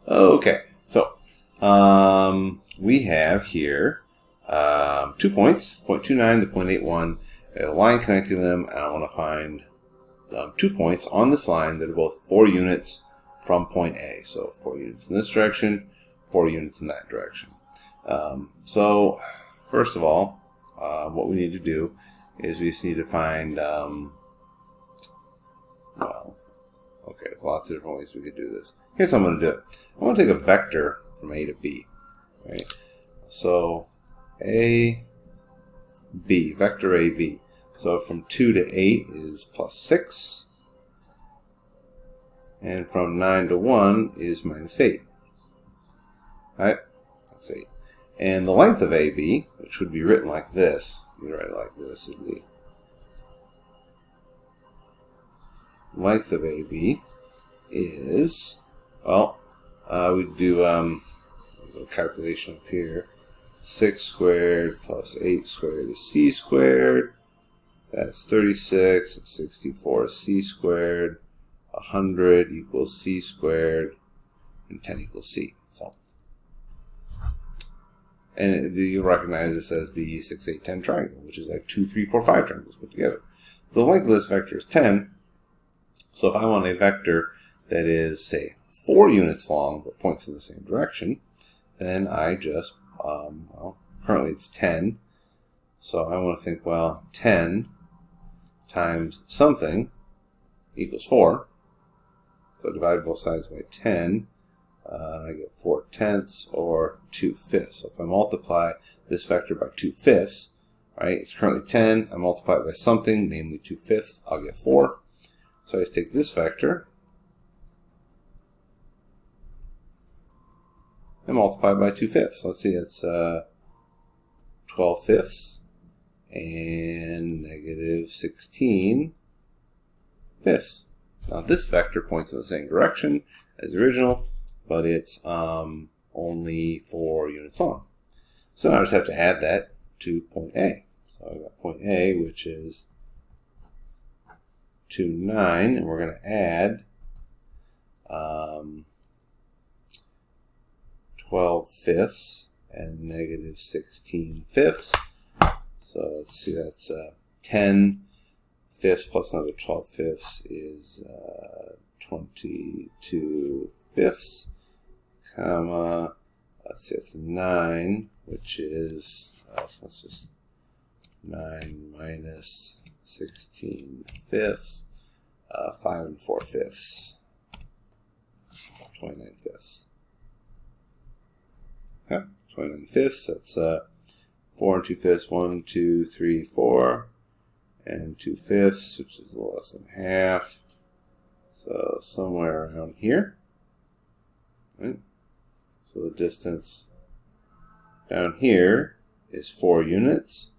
Okay, so we have here 2 points, 0.29 to 0.81, a line connecting them, and I want to find 2 points on this line that are both 4 units from point A. So 4 units in this direction, 4 units in that direction. So first of all, what we need to do is we just need to find, well, okay, there's lots of different ways we could do this. Here's how I'm going to do it. I want to take a vector from A to B. Right? So A, B, vector A, B. So from 2 to 8 is plus 6. And from 9 to 1 is minus 8. Right? That's 8. And the length of AB, which would be written like this, you write it like this, would be length of AB is, well, we'd do there's a calculation up here. 6 squared plus 8 squared is c squared. That's 36. And 64 is c squared. 100 equals c squared. And 10 equals c. So, and you recognize this as the 6, 8, 10 triangle, which is like 2, 3, 4, 5 triangles put together. So the length of this vector is 10. So if I want a vector that is, say, 4 units long but points in the same direction, then I just, well, currently it's 10. So I want to think, well, 10 times something equals 4. So divide both sides by 10. I get 4/10 or 2/5. So if I multiply this vector by 2/5, right, it's currently 10. I multiply it by something, namely 2/5, I'll get 4. So I just take this vector and multiply by 2/5. Let's see, it's 12/5 and negative 16/5. Now this vector points in the same direction as the original, but it's only 4 units long. So now I just have to add that to point A. So I've got point A, which is 2, 9, and we're going to add 12/5 and negative 16/5. So let's see, that's 10/5 plus another 12/5 is 22/5, comma, let's see, it's 9, which is, let's just, 9 minus 16/5, 5 4/5, 29/5. Okay, 29/5, that's 4 and 2/5, 1, 2, 3, 4, and 2/5, which is a little less than half. So somewhere around here. Right? So the distance down here is 4 units.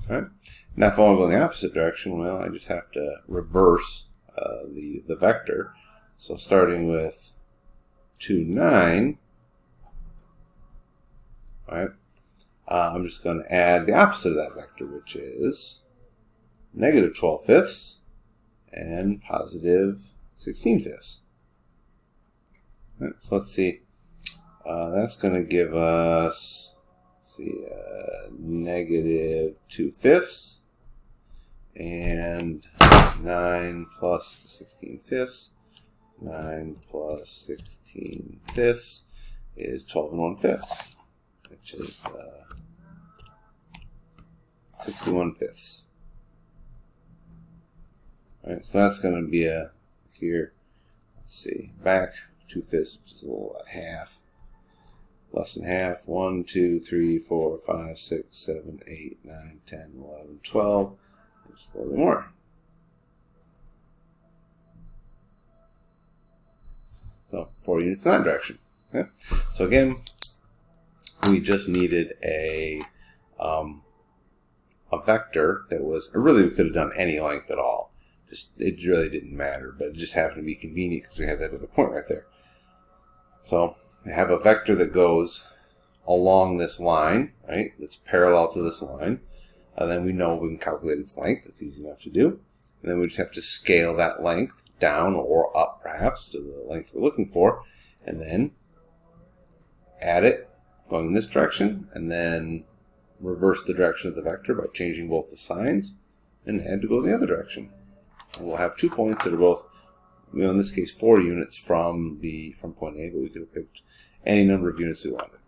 Right? Now if I want to go in the opposite direction, well, I just have to reverse the vector. So starting with 2, 9, right? I'm just going to add the opposite of that vector, which is negative 12/5 and positive 16/5. Right, so let's see. That's going to give us, let's see, negative 2/5 and 9 plus 16/5. 9 plus 16/5 is 12 and 1/5, which is 61/5. Alright, so that's going to be a, here, let's see, back 2/5, which is a little about half, less than half, 1, 2, 3, 4, 5, 6, 7, 8, 9, 10, 11, 12, just a little bit more. So 4 units in that direction. Okay? So again, we just needed a vector that was, really we could have done any length at all. Just, it really didn't matter, but it just happened to be convenient because we had that other point right there. So I have a vector that goes along this line, right? That's parallel to this line. And then we know we can calculate its length. It's easy enough to do. And then we just have to scale that length down or up, perhaps, to the length we're looking for. and then add it going in this direction, and then reverse the direction of the vector by changing both the signs, and add to go the other direction. And we'll have 2 points that are both, in this case, 4 units from point A, but we could have picked any number of units we wanted.